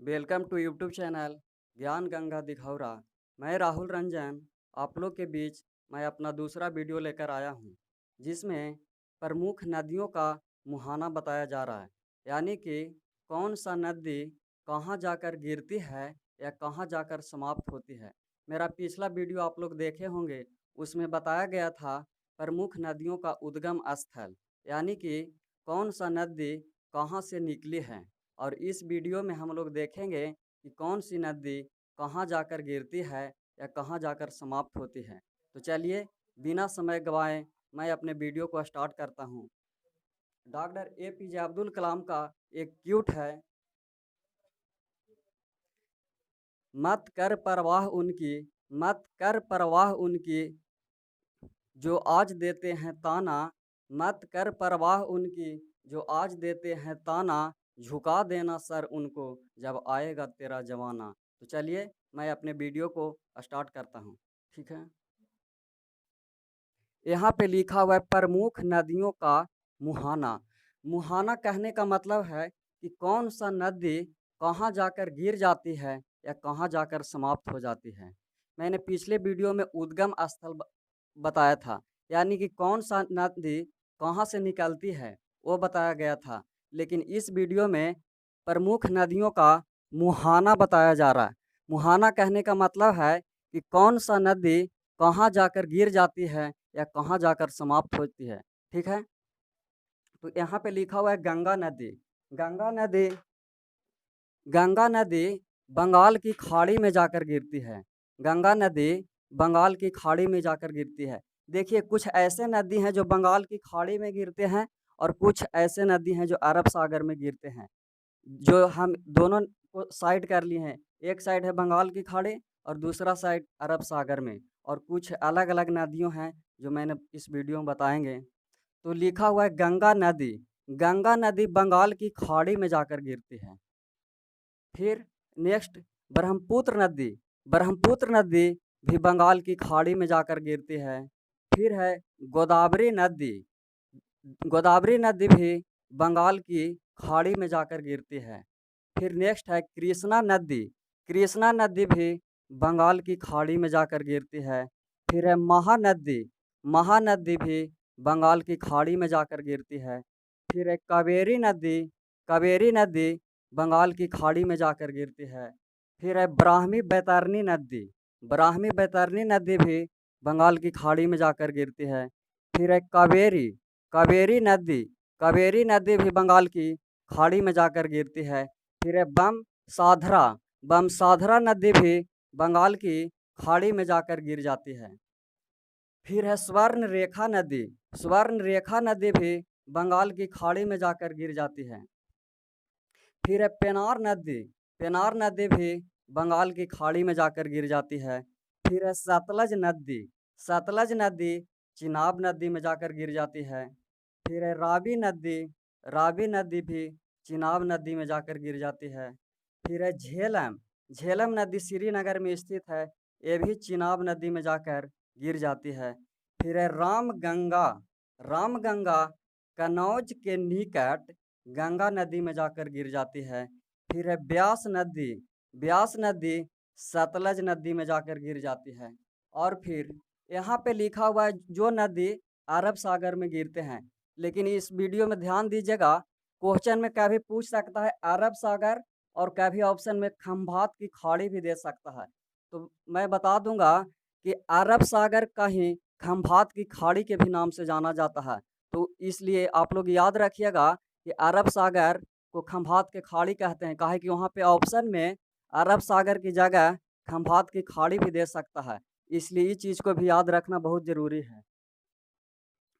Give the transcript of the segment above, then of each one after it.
Welcome to YouTube channel ज्ञान गंगा दिखौरा। मैं राहुल रंजन आप लोग के बीच मैं अपना दूसरा वीडियो लेकर आया हूँ, जिसमें प्रमुख नदियों का मुहाना बताया जा रहा है। यानी कि कौन सा नदी कहाँ जाकर गिरती है या कहाँ जाकर समाप्त होती है। मेरा पिछला वीडियो आप लोग देखे होंगे, उसमें बताया गया था प्रमुख नदियों का उद्गम स्थल, यानी कि कौन सा नदी कहाँ से निकली है। और इस वीडियो में हम लोग देखेंगे कि कौन सी नदी कहाँ जाकर गिरती है या कहाँ जाकर समाप्त होती है। तो चलिए बिना समय गवाए मैं अपने वीडियो को स्टार्ट करता हूँ। डॉक्टर APJ अब्दुल कलाम का एक क्यूट है, मत कर परवाह उनकी, मत कर परवाह उनकी, जो आज देते हैं ताना, मत कर परवाह उनकी, जो आज देते हैं ताना, झुका देना सर उनको जब आएगा तेरा जमाना। तो चलिए मैं अपने वीडियो को स्टार्ट करता हूँ। ठीक है, यहाँ पे लिखा हुआ है प्रमुख नदियों का मुहाना। मुहाना कहने का मतलब है कि कौन सा नदी कहाँ जाकर गिर जाती है या कहाँ जाकर समाप्त हो जाती है। मैंने पिछले वीडियो में उद्गम स्थल बताया था, यानी कि कौन सा नदी कहाँ से निकलती है वो बताया गया था। लेकिन इस वीडियो में प्रमुख नदियों का मुहाना बताया जा रहा है। मुहाना कहने का मतलब है कि कौन सा नदी कहाँ जाकर गिर जाती है या कहाँ जाकर समाप्त होती है। ठीक है, तो यहाँ पे लिखा हुआ है गंगा नदी। गंगा नदी, गंगा नदी बंगाल की खाड़ी में जाकर गिरती है। गंगा नदी बंगाल की खाड़ी में जाकर गिरती है। देखिए, कुछ ऐसे नदी हैं जो बंगाल की खाड़ी में गिरते हैं और कुछ ऐसे नदी हैं जो अरब सागर में गिरते हैं। जो हम दोनों को साइड कर लिए हैं, एक साइड है बंगाल की खाड़ी और दूसरा साइड अरब सागर में। और कुछ अलग अलग नदियों हैं जो मैंने इस वीडियो में बताएंगे। तो लिखा हुआ है गंगा नदी, गंगा नदी बंगाल की खाड़ी में जाकर गिरती है। फिर नेक्स्ट ब्रह्मपुत्र नदी, ब्रह्मपुत्र नदी भी बंगाल की खाड़ी में जाकर गिरती है। फिर है गोदावरी नदी, गोदावरी नदी भी बंगाल की खाड़ी में जाकर गिरती है। फिर नेक्स्ट है कृष्णा नदी, कृष्णा नदी भी बंगाल की खाड़ी में जाकर गिरती है। फिर है महानदी, महानदी भी बंगाल की खाड़ी में जाकर गिरती है। फिर है कावेरी नदी, कावेरी नदी बंगाल की खाड़ी में जाकर गिरती है। फिर है ब्राह्मी बैतरणी नदी, ब्राह्मी बैतरणी नदी भी बंगाल की खाड़ी में जाकर गिरती है। फिर है कावेरी, कावेरी नदी, कावेरी नदी भी बंगाल की खाड़ी में जाकर गिरती है। फिर है बमसाधरा, बमसाधरा नदी भी बंगाल की खाड़ी में जाकर गिर जाती है। फिर है स्वर्ण रेखा नदी, स्वर्ण रेखा नदी भी बंगाल की खाड़ी में जाकर गिर जाती है। फिर है पेनार नदी, पेनार नदी भी बंगाल की खाड़ी में जाकर गिर जाती है। फिर है सतलज नदी, सतलज नदी चिनाब नदी में जाकर गिर जाती है। फिर है रावी नदी, रावी नदी भी चिनाब नदी में जाकर गिर जाती है। फिर है झेलम, झेलम नदी श्रीनगर में स्थित है, ये भी चिनाब नदी में जाकर गिर जाती है। फिर है रामगंगा, रामगंगा कन्नौज के निकट गंगा नदी में जाकर गिर जाती है। फिर है ब्यास नदी, ब्यास नदी सतलज नदी में जाकर गिर जाती है। और फिर यहाँ पे लिखा हुआ है जो नदी अरब सागर में गिरते हैं। लेकिन इस वीडियो में ध्यान दीजिएगा, क्वेश्चन में कभी पूछ सकता है अरब सागर और कभी ऑप्शन में खंभात की खाड़ी भी दे सकता है। तो मैं बता दूंगा कि अरब सागर का ही खंभात की खाड़ी के भी नाम से जाना जाता है। तो इसलिए आप लोग याद रखिएगा कि अरब सागर को खंभात के खाड़ी कहते हैं, काहे कि वहाँ पे ऑप्शन में अरब सागर की जगह खंभात की खाड़ी भी दे सकता है। इसलिए इस चीज़ को भी याद रखना बहुत ज़रूरी है।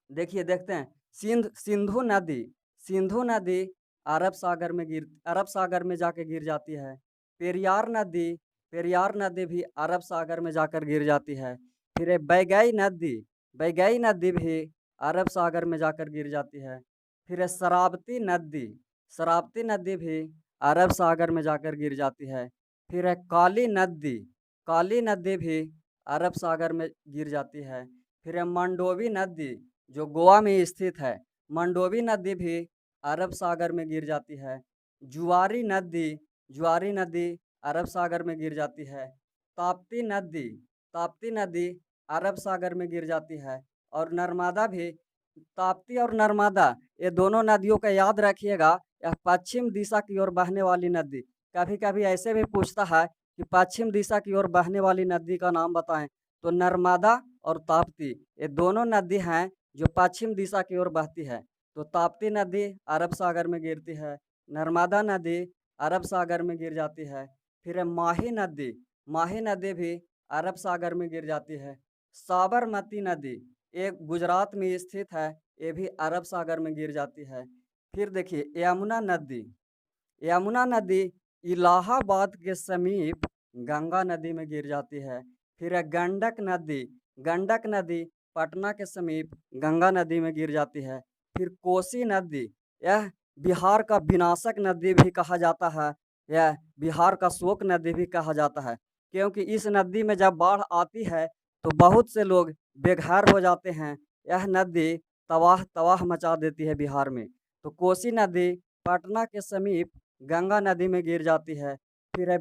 देखिए, देखते हैं सिंधु नदी, सिंधु नदी अरब सागर में जाके गिर जाती है। पेरियार नदी, पेरियार नदी भी अरब सागर में जाकर गिर जाती है। फिर है बैगई नदी, बैगई नदी भी अरब सागर में जाकर गिर जाती है। फिर है शरावती नदी, शरावती नदी भी अरब सागर में जाकर गिर जाती है। फिर है काली नदी, काली नदी भी अरब सागर में गिर जाती है। फिर है मंडोवी नदी, जो गोवा में स्थित है, मंडोवी नदी भी अरब सागर में गिर जाती है। जुआरी नदी, ज्वारी नदी अरब सागर में गिर जाती है। ताप्ती नदी ताप्ती नदी अरब सागर में गिर जाती है। और नर्मदा भी, ताप्ती और नर्मदा ये दोनों नदियों का याद रखिएगा। यह पश्चिम दिशा की ओर बहने वाली नदी। कभी कभी ऐसे भी पूछता है कि पश्चिम दिशा की ओर बहने वाली नदी का नाम बताएं, तो नर्मदा और ताप्ती ये दोनों नदी हैं जो पश्चिम दिशा की ओर बहती है। तो ताप्ती नदी अरब सागर में गिरती है, नर्मदा नदी अरब सागर में गिर जाती है। फिर है माही नदी भी अरब सागर में गिर जाती है। साबरमती नदी एक गुजरात में स्थित है, ये भी अरब सागर में गिर जाती है। फिर देखिए यमुना नदी इलाहाबाद के समीप गंगा नदी में गिर जाती है। फिर है गंडक नदी पटना के समीप गंगा नदी में गिर जाती है। फिर कोसी नदी, यह बिहार का विनाशक नदी भी कहा जाता है, यह बिहार का शोक नदी भी कहा जाता है, क्योंकि इस नदी में जब बाढ़ आती है तो बहुत से लोग बेघर हो जाते हैं। यह नदी तबाह तबाह मचा देती है बिहार में। तो कोसी नदी पटना के समीप गंगा नदी में गिर जाती है। फिर है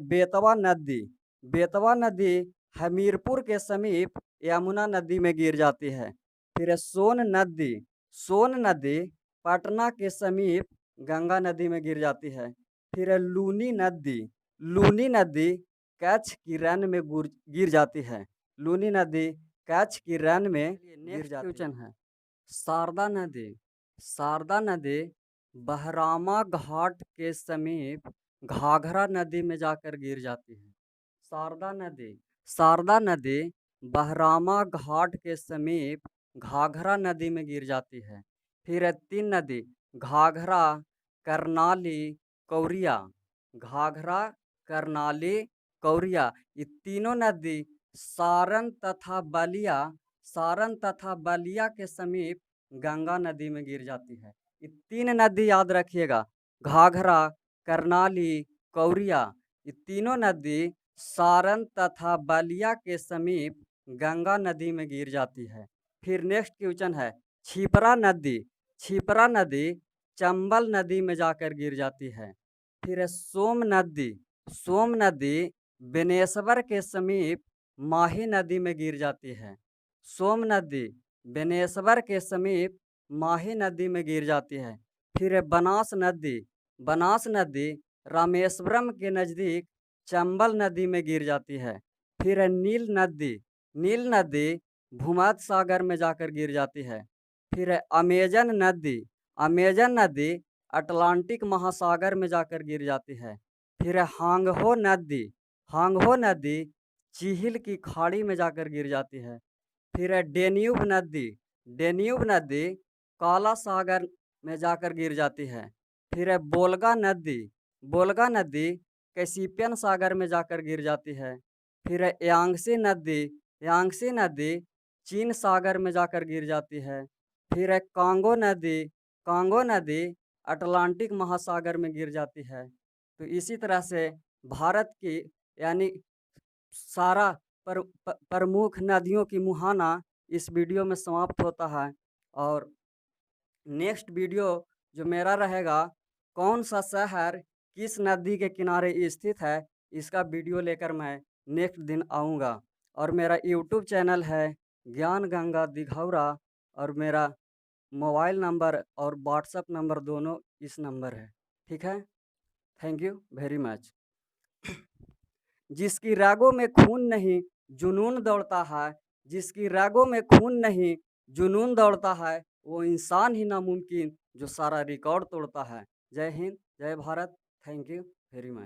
बेतवा नदी हमीरपुर के समीप यमुना नदी में गिर जाती है। फिर है सोन नदी पटना के समीप गंगा नदी में गिर जाती है। फिर है लूनी नदी कच्छ की रन में गिर जाती है। लूनी नदी कच्छ की रन में गिर जाती है। शारदा नदी बहरामा घाट के समीप घाघरा नदी में जाकर गिर जाती है। शारदा नदी बहरामा घाट के समीप घाघरा नदी में गिर जाती है। फिर है 3 नदी घाघरा, करनाली, कौरिया। घाघरा, करनाली, कौरिया ये तीनों नदी सारण तथा बलिया के समीप गंगा नदी में गिर जाती है। ये 3 नदी याद रखिएगा, घाघरा, करनाली, कौरिया। ये तीनों नदी सारण तथा बलिया के समीप गंगा नदी में गिर जाती है। फिर नेक्स्ट क्वेश्चन है छिपरा नदी चंबल नदी में जाकर गिर जाती है। फिर है सोम नदी बेनेश्वर के समीप माही नदी में गिर जाती है। सोम नदी बेनेश्वर के समीप माही नदी में गिर जाती है। फिर है बनास नदी रामेश्वरम के नज़दीक चंबल नदी में गिर जाती है। फिर है नील नदी भूमध्य सागर में जाकर गिर जाती है। फिर है अमेजन नदी अटलांटिक महासागर में जाकर गिर जाती है। फिर है हांगहो नदी चीहिल की खाड़ी में जाकर गिर जाती है। फिर है डेन्यूब नदी काला सागर में जाकर गिर जाती है। फिर है बोलगा नदी कैसिपियन सागर में जाकर गिर जाती है। फिर है यांगसी नदी चीन सागर में जाकर गिर जाती है। फिर है कांगो नदी अटलांटिक महासागर में गिर जाती है। तो इसी तरह से भारत की यानी सारा प्रमुख नदियों की मुहाना इस वीडियो में समाप्त होता है। और नेक्स्ट वीडियो जो मेरा रहेगा, कौन सा शहर किस नदी के किनारे स्थित है, इसका वीडियो लेकर मैं नेक्स्ट दिन आऊँगा। और मेरा यूट्यूब चैनल है ज्ञान गंगा दिघौरा, और मेरा मोबाइल नंबर और व्हाट्सएप नंबर दोनों इस नंबर है। ठीक है, थैंक यू वेरी मच। जिसकी रगों में खून नहीं जुनून दौड़ता है, जिसकी रगों में खून नहीं जुनून दौड़ता है, वो इंसान ही नामुमकिन जो सारा रिकॉर्ड तोड़ता है। जय हिंद, जय Bharat, thank you very much.